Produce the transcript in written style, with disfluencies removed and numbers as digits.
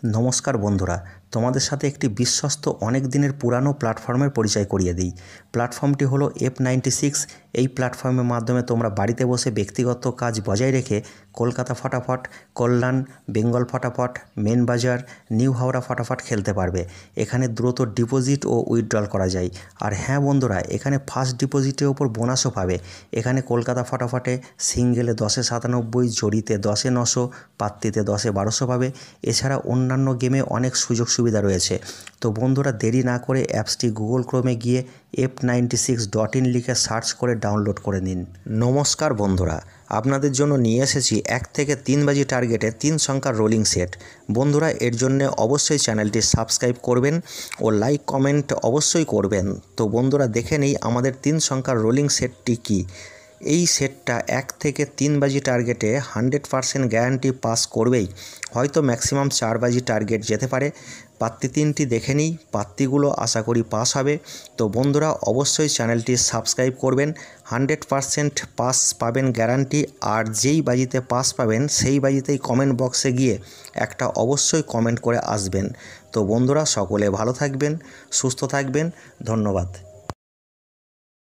নমস্কার বন্ধুরা, তোমাদের সাথে একটি বিশ্বস্ত অনেক দিনের পুরানো প্ল্যাটফর্মের পরিচয় করিয়ে দিই। প্ল্যাটফর্মটি হলো F96। এই প্ল্যাটফর্মের মাধ্যমে তোমরা বাড়িতে বসে ব্যক্তিগত কাজ বজায় রেখে কলকাতা ফটাফট, কল্যাণ, বেঙ্গল ফটাফট, মেন বাজার, নিউ হাওড়া ফটাফট খেলতে পারবে। এখানে দ্রুত ডিপোজিট ও উইথড্রল করা যায়। আর হ্যাঁ বন্ধুরা, এখানে ফার্স্ট ডিপোজিটের ওপর বোনাসও পাবে। এখানে কলকাতা ফটাফটে সিঙ্গেলে 10-এ 97, জড়িতে 10-এ 900, পাত্তিতে 10-এ 1200 পাবে। এছাড়া অন্যান্য গেমে অনেক সুযোগ সুবিধা রয়েছে। তো বন্ধুরা, দেরি না করে অ্যাপসটি গুগল ক্রোমে গিয়ে F96.in লিখে সার্চ করে ডাউনলোড করে নিন। নমস্কার বন্ধুরা, আপনাদের জন্য নিয়ে এসেছি 1 থেকে 3 বাজি টার্গেটে 3 সংখ্যার রোলিং সেট। বন্ধুরা, এর জন্য অবশ্যই চ্যানেলটি সাবস্ক্রাইব করবেন ও লাইক কমেন্ট অবশ্যই করবেন। তো বন্ধুরা, দেখে নেই আমাদের 3 সংখ্যার রোলিং সেটটি কী। এই সেটটা 1 থেকে 3 বাজি টার্গেটে 100% গ্যারান্টি পাস করবেই। হয়তো ম্যাক্সিমাম 4 বাজি টার্গেট যেতে পারে। পাত্তি 3টি দেখে নিই, পাত্তিগুলো আশা করি পাস হবে। তো বন্ধুরা, অবশ্যই চ্যানেলটি সাবস্ক্রাইব করবেন। 100% পাস পাবেন গ্যারান্টি। আর যেই বাজিতে পাস পাবেন সেই বাজিতেই কমেন্ট বক্সে গিয়ে একটা অবশ্যই কমেন্ট করে আসবেন। তো বন্ধুরা, সকলে ভালো থাকবেন, সুস্থ থাকবেন। ধন্যবাদ।